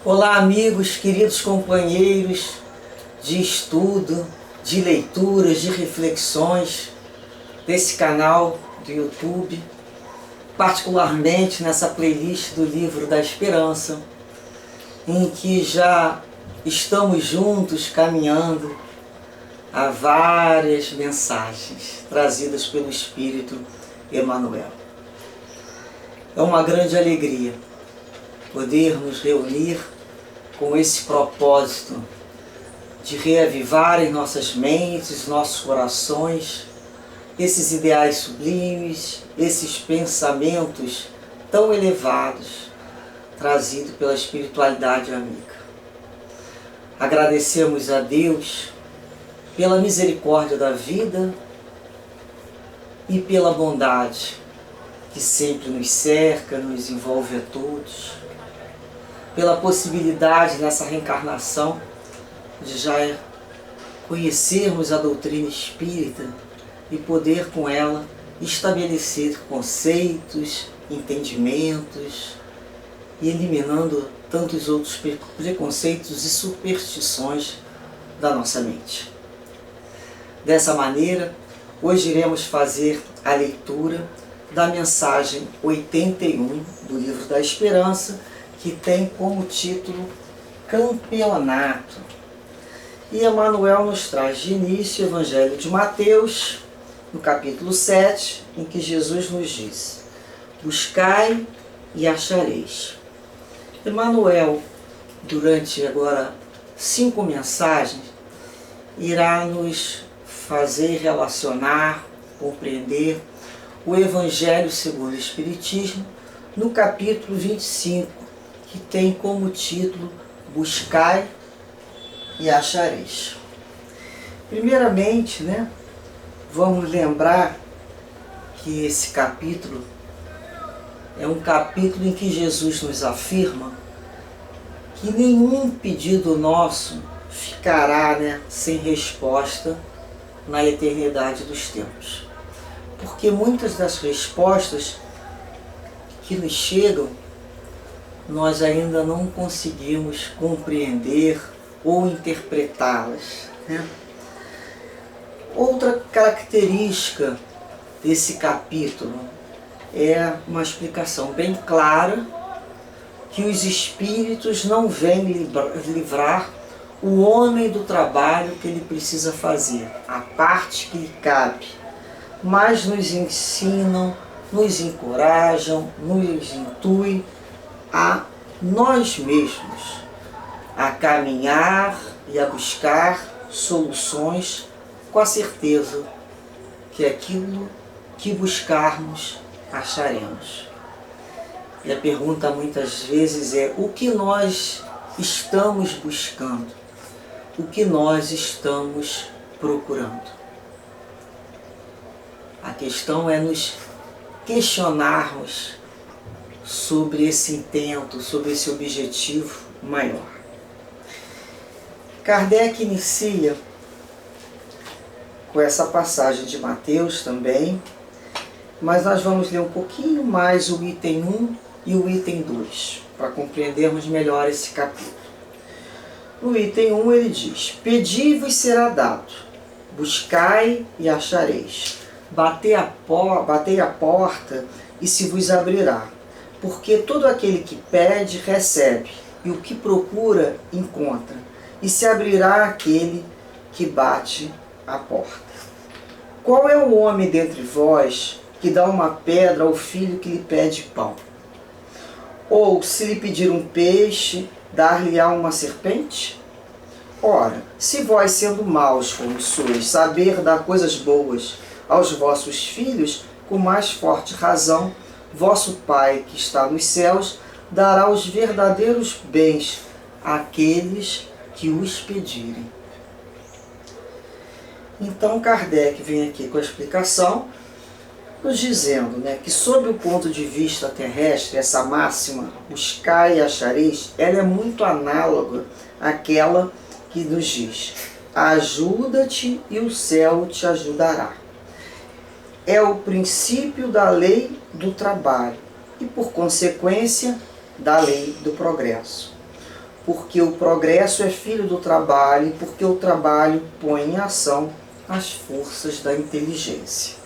Olá, amigos, queridos companheiros de estudo, de leituras, de reflexões desse canal do YouTube, particularmente nessa playlist do Livro da Esperança, em que já estamos juntos caminhando a várias mensagens trazidas pelo Espírito Emmanuel. É uma grande alegria poder nos reunir com esse propósito de reavivar em nossas mentes, nossos corações, esses ideais sublimes, esses pensamentos tão elevados trazidos pela espiritualidade amiga. Agradecemos a Deus pela misericórdia da vida e pela bondade que sempre nos cerca, nos envolve a todos, pela possibilidade nessa reencarnação de já conhecermos a doutrina espírita e poder com ela estabelecer conceitos, entendimentos e eliminando tantos outros preconceitos e superstições da nossa mente. Dessa maneira, hoje iremos fazer a leitura da mensagem 81 do Livro da Esperança, que tem como título Campeonato. E Emmanuel nos traz de início o Evangelho de Mateus, no capítulo 7, em que Jesus nos diz: buscai e achareis. Emmanuel, durante agora 5 mensagens, irá nos fazer relacionar, compreender o Evangelho segundo o Espiritismo, no capítulo 25, que tem como título Buscai e achareis. Primeiramente, vamos lembrar que esse capítulo é um capítulo em que Jesus nos afirma que nenhum pedido nosso ficará sem resposta na eternidade dos tempos. Porque muitas das respostas que nos chegam, nós ainda não conseguimos compreender ou interpretá-las. Outra característica desse capítulo é uma explicação bem clara que os espíritos não vêm livrar o homem do trabalho que ele precisa fazer, a parte que lhe cabe, mas nos ensinam, nos encorajam, nos intuem a nós mesmos, a caminhar e a buscar soluções com a certeza que aquilo que buscarmos, acharemos. E a pergunta muitas vezes é: o que nós estamos buscando? O que nós estamos procurando? A questão é nos questionarmos sobre esse intento, sobre esse objetivo maior. Kardec inicia com essa passagem de Mateus também, mas nós vamos ler um pouquinho mais o item 1 e o item 2, para compreendermos melhor esse capítulo. No item 1 ele diz: pedi-vos será dado, buscai e achareis, batei a porta e se vos abrirá. Porque todo aquele que pede, recebe, e o que procura, encontra, e se abrirá aquele que bate a porta. Qual é o homem dentre vós que dá uma pedra ao filho que lhe pede pão? Ou, se lhe pedir um peixe, dar-lhe-á uma serpente? Ora, se vós, sendo maus como sois, saber dar coisas boas aos vossos filhos, com mais forte razão, vosso Pai, que está nos céus, dará os verdadeiros bens àqueles que os pedirem. Então Kardec vem aqui com a explicação, nos dizendo que, sob o ponto de vista terrestre, essa máxima, buscai e achareis, ela é muito análoga àquela que nos diz: ajuda-te e o céu te ajudará. É o princípio da lei do trabalho e, por consequência, da lei do progresso. porque o progresso é filho do trabalho e porque o trabalho põe em ação as forças da inteligência.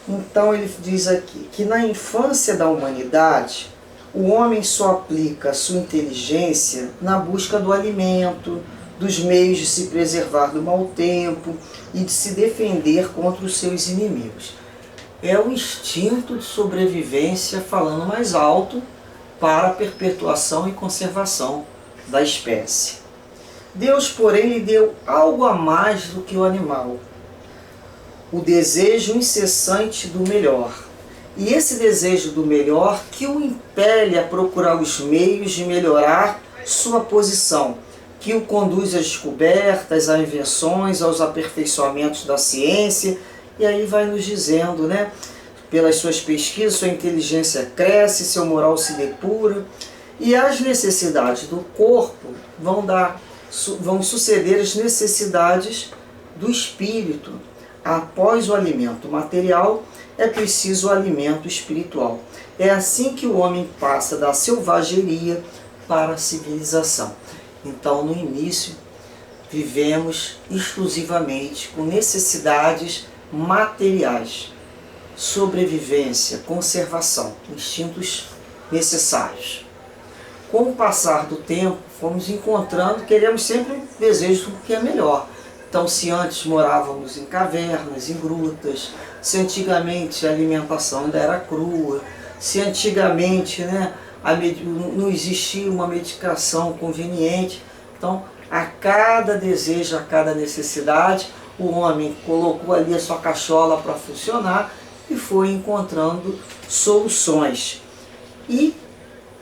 Então ele diz aqui que na infância da humanidade, o homem só aplica a sua inteligência na busca do alimento, dos meios de se preservar do mau tempo e de se defender contra os seus inimigos. É o instinto de sobrevivência falando mais alto para a perpetuação e conservação da espécie. Deus, porém, lhe deu algo a mais do que o animal: o desejo incessante do melhor. E esse desejo do melhor que o impele a procurar os meios de melhorar sua posição, que o conduz às descobertas, às invenções, aos aperfeiçoamentos da ciência. E aí vai nos dizendo, né? Pelas suas pesquisas, sua inteligência cresce, seu moral se depura, e as necessidades do corpo vão suceder as necessidades do espírito. Após o alimento material, é preciso o alimento espiritual. É assim que o homem passa da selvageria para a civilização. Então, no início, vivemos exclusivamente com necessidades materiais, sobrevivência, conservação, instintos necessários. Com o passar do tempo, fomos encontrando, queremos sempre desejo do que é melhor. Então, se antes morávamos em cavernas, em grutas, se antigamente a alimentação ainda era crua, se antigamente, né, não existia uma medicação conveniente, então, a cada desejo, a cada necessidade, o homem colocou ali a sua cachola para funcionar e foi encontrando soluções. E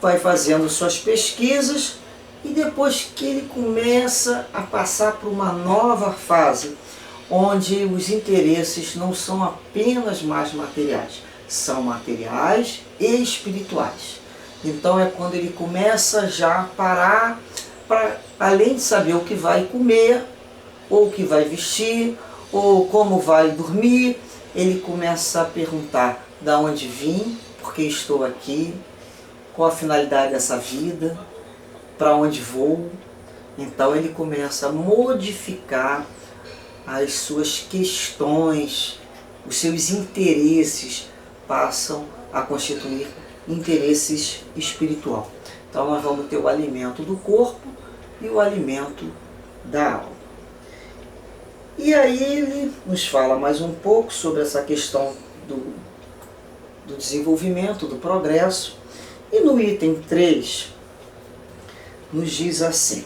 vai fazendo suas pesquisas, e depois que ele começa a passar por uma nova fase, onde os interesses não são apenas mais materiais, são materiais e espirituais. Então é quando ele começa já a parar, para além de saber o que vai comer, ou o que vai vestir, ou como vai dormir, ele começa a perguntar: de onde vim, por que estou aqui, qual a finalidade dessa vida, para onde vou. Então ele começa a modificar as suas questões, os seus interesses passam a constituir interesses espiritual. Então nós vamos ter o alimento do corpo e o alimento da alma. E aí ele nos fala mais um pouco sobre essa questão do desenvolvimento, do progresso. E no item 3, nos diz assim: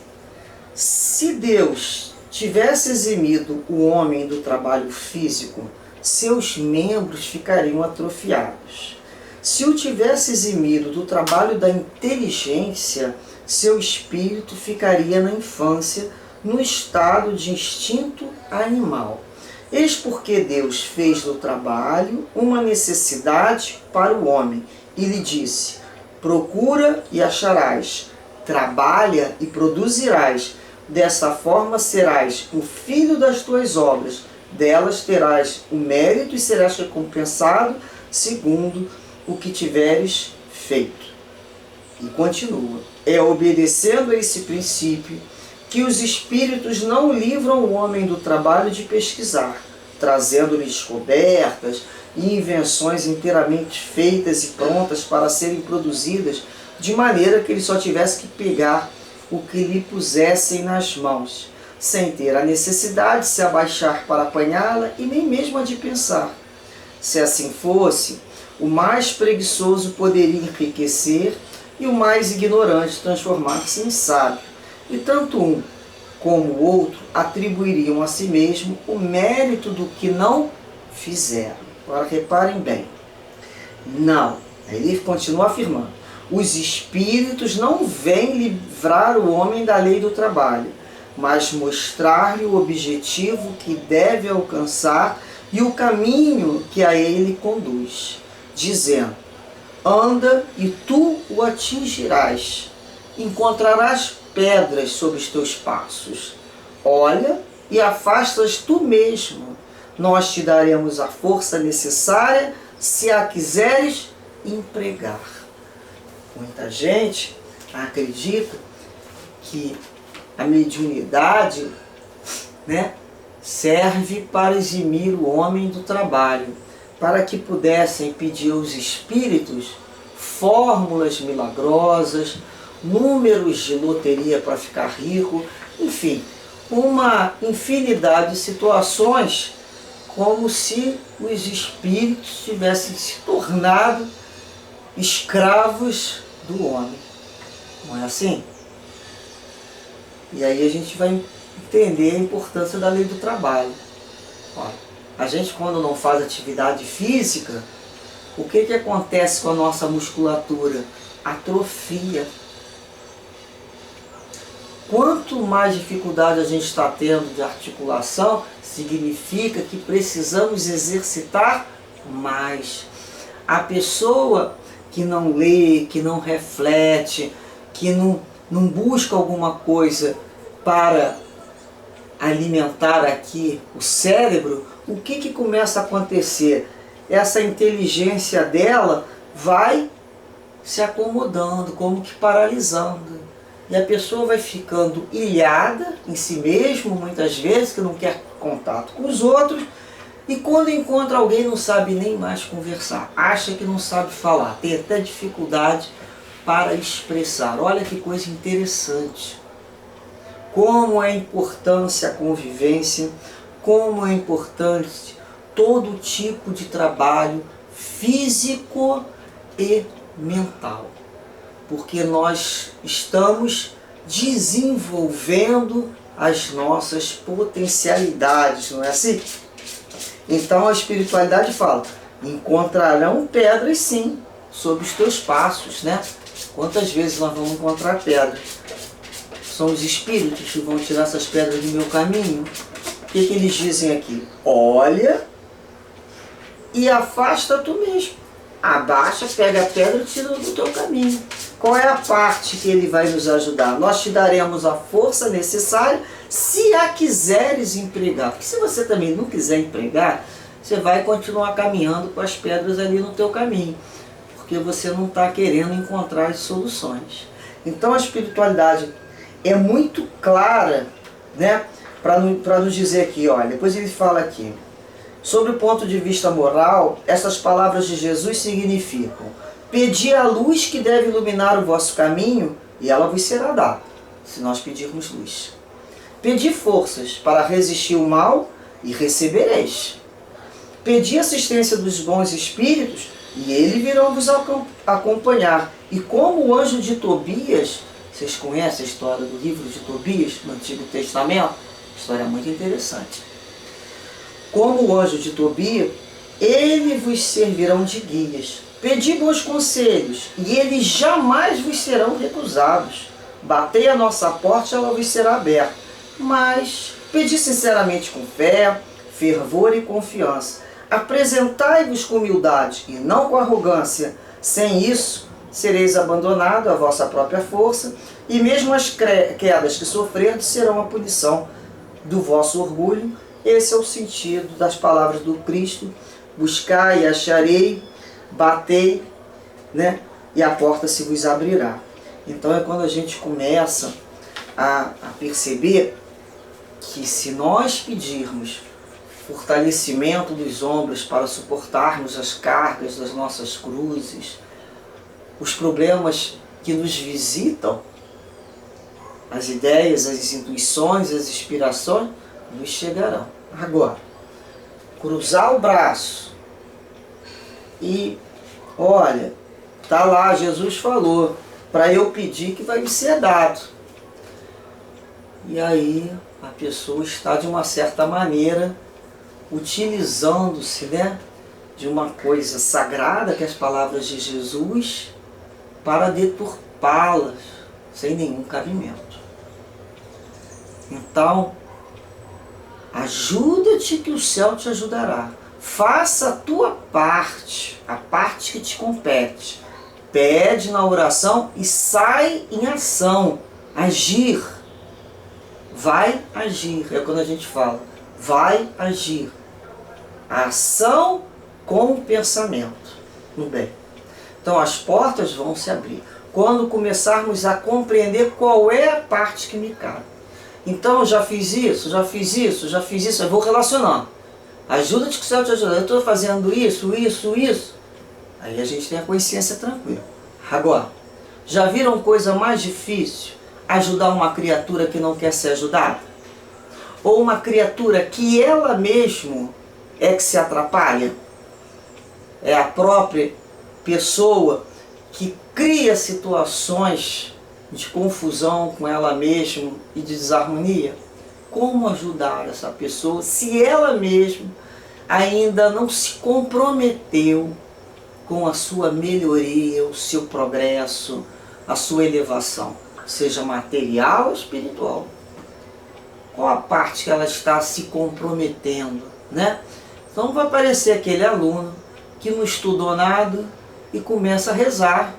se Deus tivesse eximido o homem do trabalho físico, seus membros ficariam atrofiados. Se o tivesse eximido do trabalho da inteligência, seu espírito ficaria na infância, no estado de instinto animal. Eis porque Deus fez do trabalho uma necessidade para o homem e lhe disse: procura e acharás, trabalha e produzirás, dessa forma serás o filho das tuas obras, delas terás o mérito e serás recompensado segundo o que tiveres feito. E continua: é obedecendo a esse princípio que os espíritos não livram o homem do trabalho de pesquisar, trazendo-lhe descobertas e invenções inteiramente feitas e prontas para serem produzidas, de maneira que ele só tivesse que pegar o que lhe pusessem nas mãos, sem ter a necessidade de se abaixar para apanhá-la e nem mesmo a de pensar. Se assim fosse, o mais preguiçoso poderia enriquecer e o mais ignorante transformar-se em sábio. E tanto um como o outro atribuiriam a si mesmo o mérito do que não fizeram. Agora reparem bem. Não, ele continua afirmando: os espíritos não vêm livrar o homem da lei do trabalho, mas mostrar-lhe o objetivo que deve alcançar e o caminho que a ele conduz, dizendo: anda e tu o atingirás, encontrarás pedras sob os teus passos, olha e afastas tu mesmo, nós te daremos a força necessária se a quiseres empregar. Muita gente acredita que a mediunidade, né, serve para eximir o homem do trabalho, para que pudessem pedir aos espíritos fórmulas milagrosas, números de loteria para ficar rico, enfim, uma infinidade de situações, como se os espíritos tivessem se tornado escravos do homem. Não é assim? E aí a gente vai entender a importância da lei do trabalho. Olha, a gente, quando não faz atividade física, o que acontece com a nossa musculatura? Atrofia. Quanto mais dificuldade a gente está tendo de articulação, significa que precisamos exercitar mais. A pessoa que não lê, que não reflete, que não busca alguma coisa para alimentar aqui o cérebro, o que começa a acontecer? Essa inteligência dela vai se acomodando, como que paralisando. E a pessoa vai ficando ilhada em si mesmo, muitas vezes, que não quer contato com os outros, e quando encontra alguém não sabe nem mais conversar, acha que não sabe falar, tem até dificuldade para expressar. Olha que coisa interessante. Como é importante a convivência, como é importante todo tipo de trabalho físico e mental. Porque nós estamos desenvolvendo as nossas potencialidades, não é assim? Então a espiritualidade fala, encontrarão pedras sim, sob os teus passos, né? Quantas vezes nós vamos encontrar pedras? São os espíritos que vão tirar essas pedras do meu caminho. O que eles dizem aqui? Olha e afasta tu mesmo. Abaixa, pega a pedra e tira do teu caminho. Qual é a parte que ele vai nos ajudar? Nós te daremos a força necessária se a quiseres empregar. Porque se você também não quiser empregar, você vai continuar caminhando com as pedras ali no teu caminho. Porque você não está querendo encontrar as soluções. Então a espiritualidade é muito clara, né, para nos dizer aqui, olha, depois ele fala aqui, sobre o ponto de vista moral, essas palavras de Jesus significam: pedi a luz que deve iluminar o vosso caminho, e ela vos será dada, se nós pedirmos luz. Pedi forças para resistir o mal, e recebereis. Pedi assistência dos bons espíritos, e eles virão vos acompanhar. E como o anjo de Tobias, vocês conhecem a história do livro de Tobias, no Antigo Testamento? História muito interessante. Como o anjo de Tobias, eles vos servirão de guias. Pedi bons conselhos, e eles jamais vos serão recusados. Batei a nossa porta, ela vos será aberta. Mas pedi sinceramente com fé, fervor e confiança. Apresentai-vos com humildade, e não com arrogância. Sem isso, sereis abandonados à vossa própria força, e mesmo as quedas que sofrerdes serão a punição do vosso orgulho. Esse é o sentido das palavras do Cristo: buscai e acharei, batei, né, e a porta se vos abrirá. Então é quando a gente começa a perceber que, se nós pedirmos fortalecimento dos ombros para suportarmos as cargas das nossas cruzes, os problemas que nos visitam, as ideias, as intuições, as inspirações, nos chegarão. Agora, cruzar o braço e, olha, tá lá, Jesus falou, para eu pedir que vai me ser dado. E aí a pessoa está, de uma certa maneira, utilizando-se, né, de uma coisa sagrada, que é as palavras de Jesus, para deturpá-las sem nenhum cabimento. Então, ajuda-te que o céu te ajudará. Faça a tua parte, a parte que te compete. Pede na oração e sai em ação. Agir. Vai agir. É quando a gente fala. Vai agir. A ação com o pensamento. No bem. Então as portas vão se abrir. quando começarmos a compreender qual é a parte que me cabe. Então, eu já fiz isso, já fiz isso, já fiz isso, eu vou relacionando. Ajuda-te que o céu te ajuda. Eu estou fazendo isso. Aí a gente tem a consciência tranquila. Agora, já viram coisa mais difícil? Ajudar uma criatura que não quer ser ajudada? Ou uma criatura que ela mesma é que se atrapalha? É a própria pessoa que cria situações de confusão com ela mesma e de desarmonia. Como ajudar essa pessoa se ela mesma ainda não se comprometeu com a sua melhoria, o seu progresso, a sua elevação, seja material ou espiritual? Qual a parte que ela está se comprometendo, né? Então vai aparecer aquele aluno que não estudou nada e começa a rezar,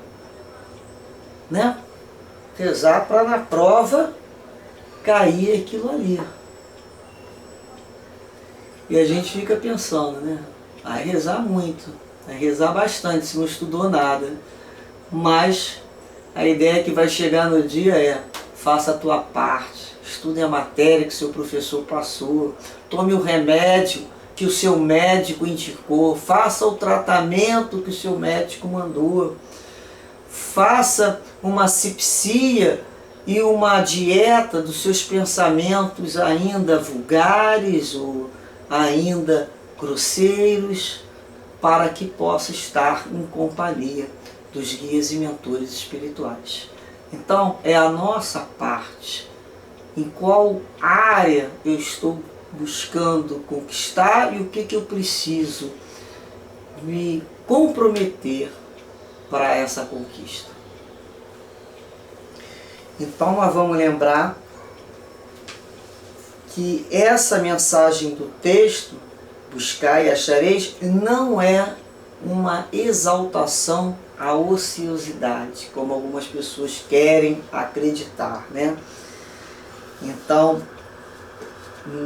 né? Rezar para na prova cair aquilo ali. E a gente fica pensando, né? Vai rezar muito, vai rezar bastante se não estudou nada. Mas a ideia que vai chegar no dia é: faça a tua parte, estude a matéria que seu professor passou, tome o remédio que o seu médico indicou, faça o tratamento que o seu médico mandou, faça uma asepsia e uma dieta dos seus pensamentos ainda vulgares ou ainda grosseiros, para que possa estar em companhia dos guias e mentores espirituais. Então, é a nossa parte. Em qual área eu estou buscando conquistar e o que eu preciso me comprometer para essa conquista. Então, nós vamos lembrar que essa mensagem do texto, buscai e achareis, não é uma exaltação à ociosidade, como algumas pessoas querem acreditar, né? Então,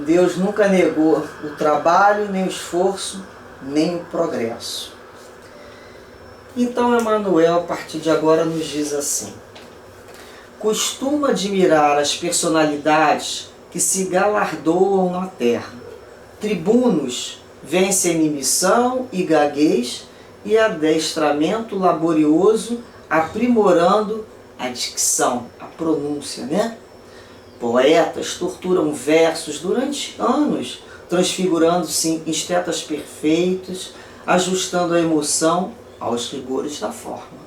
Deus nunca negou o trabalho, nem o esforço, nem o progresso. Então, Emmanuel, a partir de agora, nos diz assim: costuma admirar as personalidades que se galardoam na terra. Tribunos vencem em missão e gaguez e adestramento laborioso, aprimorando a dicção, a pronúncia, né? Poetas torturam versos durante anos, transfigurando-se em estetas perfeitos, ajustando a emoção aos rigores da forma.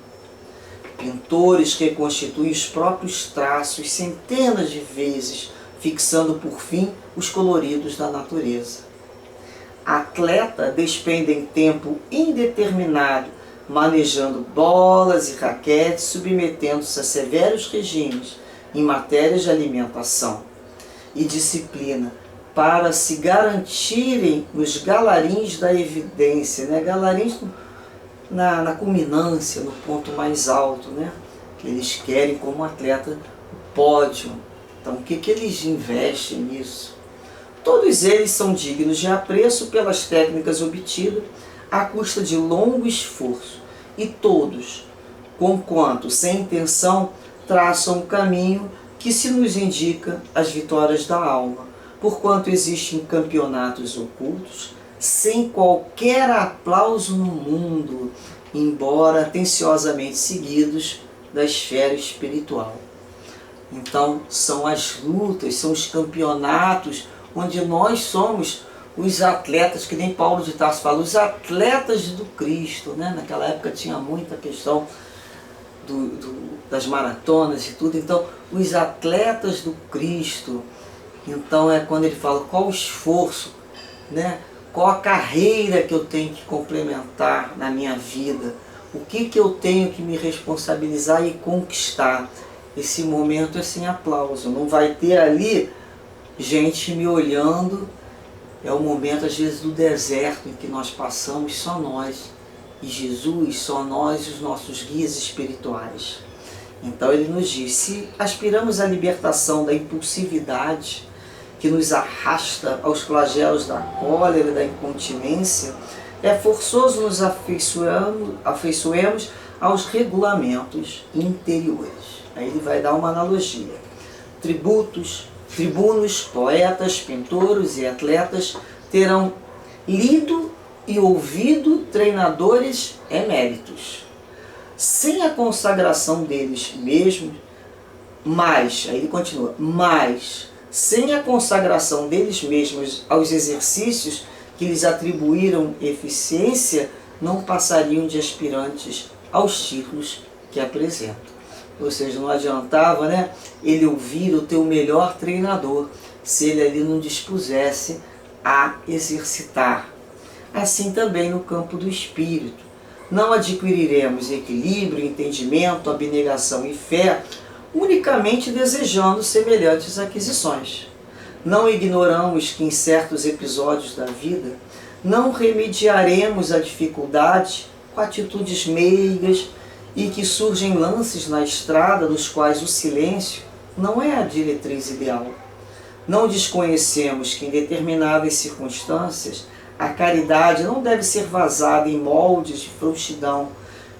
Pintores reconstituem os próprios traços centenas de vezes, fixando por fim os coloridos da natureza. Atleta despendem tempo indeterminado, manejando bolas e raquetes, submetendo-se a severos regimes em matérias de alimentação e disciplina, para se garantirem nos galarins da evidência, né? Galarins na culminância, no ponto mais alto, né? Que eles querem como atleta o pódio. Então, o que eles investem nisso? Todos eles são dignos de apreço pelas técnicas obtidas à custa de longo esforço, e todos, conquanto sem intenção, traçam um caminho que se nos indica as vitórias da alma, porquanto existem campeonatos ocultos, sem qualquer aplauso no mundo, embora atenciosamente seguidos da esfera espiritual. Então, são as lutas, são os campeonatos onde nós somos os atletas, que nem Paulo de Tarso fala, os atletas do Cristo, né? Naquela época tinha muita questão das maratonas e tudo, então, os atletas do Cristo. Então, é quando ele fala qual o esforço, né? Qual a carreira que eu tenho que complementar na minha vida, o que eu tenho que me responsabilizar e conquistar. Esse momento é sem aplauso, não vai ter ali gente me olhando. É o momento, às vezes, do deserto em que nós passamos, só nós e Jesus, só nós e os nossos guias espirituais. Então ele nos diz: se aspiramos à libertação da impulsividade que nos arrasta aos flagelos da cólera e da incontinência, é forçoso nos afeiçoemos aos regulamentos interiores. Aí ele vai dar uma analogia. Tribunos, poetas, pintores e atletas terão lido e ouvido treinadores eméritos. Sem a consagração deles mesmos, aí ele continua, sem a consagração deles mesmos aos exercícios que lhes atribuíram eficiência, não passariam de aspirantes aos títulos que apresentam. Ou seja, não adiantava, né, ele ouvir o teu melhor treinador se ele ali não dispusesse a exercitar. Assim também no campo do espírito. Não adquiriremos equilíbrio, entendimento, abnegação e fé unicamente desejando semelhantes aquisições. Não ignoramos que em certos episódios da vida não remediaremos a dificuldade com atitudes meigas e que surgem lances na estrada dos quais o silêncio não é a diretriz ideal. Não desconhecemos que em determinadas circunstâncias a caridade não deve ser vazada em moldes de frouxidão,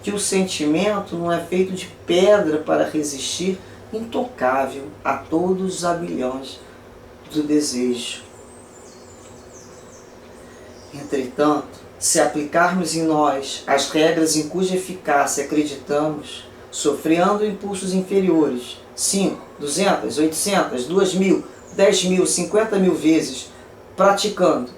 que o sentimento não é feito de pedra para resistir intocável a todos os aguilhões do desejo. Entretanto, se aplicarmos em nós as regras em cuja eficácia acreditamos, sofreando impulsos inferiores, 5, 200, 800, 2.000, 10.000, 50.000 vezes, praticando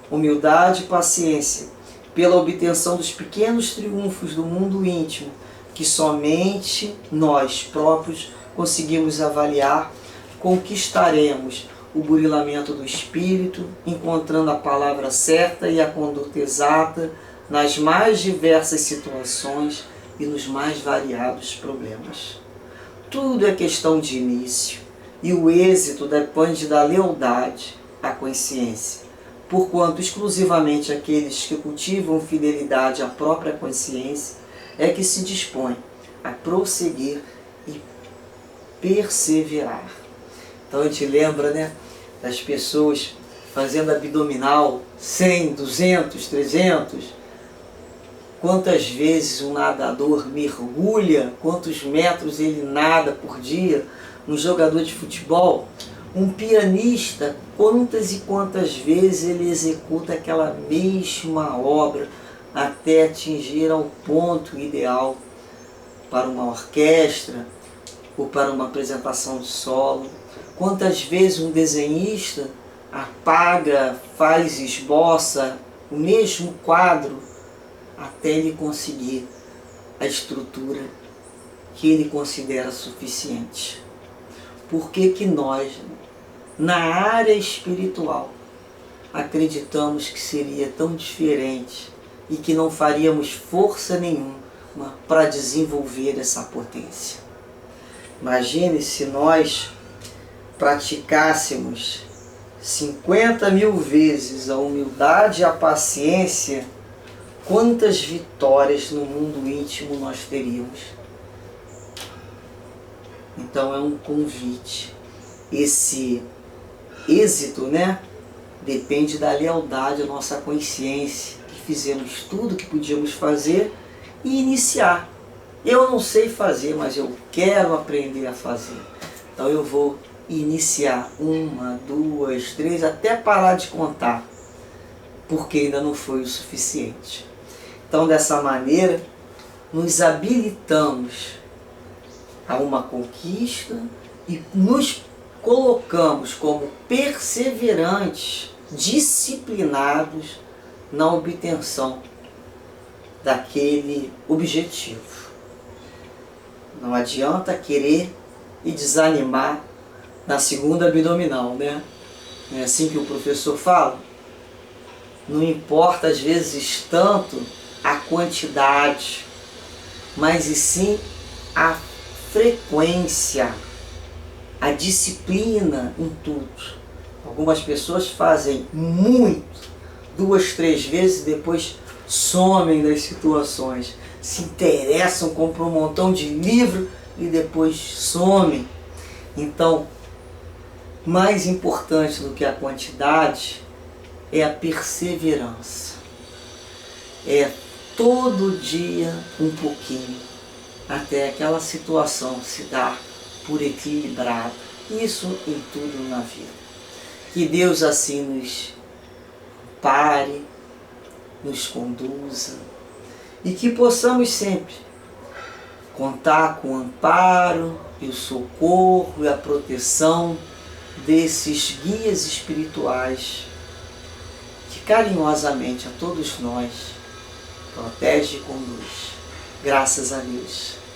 humildade e paciência, pela obtenção dos pequenos triunfos do mundo íntimo, que somente nós próprios conseguimos avaliar, conquistaremos o burilamento do espírito, encontrando a palavra certa e a conduta exata nas mais diversas situações e nos mais variados problemas. Tudo é questão de início, e o êxito depende da lealdade à consciência, porquanto exclusivamente aqueles que cultivam fidelidade à própria consciência é que se dispõem a prosseguir e perseverar. Então a gente lembra, né, das pessoas fazendo abdominal 100, 200, 300. Quantas vezes um nadador mergulha, quantos metros ele nada por dia, um jogador de futebol, um pianista, quantas e quantas vezes ele executa aquela mesma obra até atingir ao ponto ideal para uma orquestra ou para uma apresentação de solo. Quantas vezes um desenhista apaga, faz, esboça o mesmo quadro até ele conseguir a estrutura que ele considera suficiente. Por que que nós, na área espiritual, acreditamos que seria tão diferente e que não faríamos força nenhuma para desenvolver essa potência? Imagine se nós praticássemos 50.000 vezes a humildade e a paciência, quantas vitórias no mundo íntimo nós teríamos? Então é um convite. Esse êxito, né, depende da lealdade à nossa consciência, que fizemos tudo o que podíamos fazer e iniciar. Eu não sei fazer, mas eu quero aprender a fazer. Então eu vou iniciar 1, 2, 3, até parar de contar, porque ainda não foi o suficiente. Então dessa maneira, nos habilitamos a uma conquista e nos colocamos como perseverantes, disciplinados na obtenção daquele objetivo. Não adianta querer e desanimar na segunda abdominal, né? Não é assim que o professor fala? Não importa às vezes tanto a quantidade, mas e sim a frequência, a disciplina em tudo. Algumas pessoas fazem muito, 2, 3 vezes, depois somem das situações, se interessam, compram um montão de livro e depois somem. Então, mais importante do que a quantidade é a perseverança. É todo dia um pouquinho. até aquela situação se dar por equilibrada. Isso em tudo na vida. Que Deus assim nos pare, nos conduza e que possamos sempre contar com o amparo e o socorro e a proteção desses guias espirituais que carinhosamente a todos nós protege e conduz. Graças a Deus.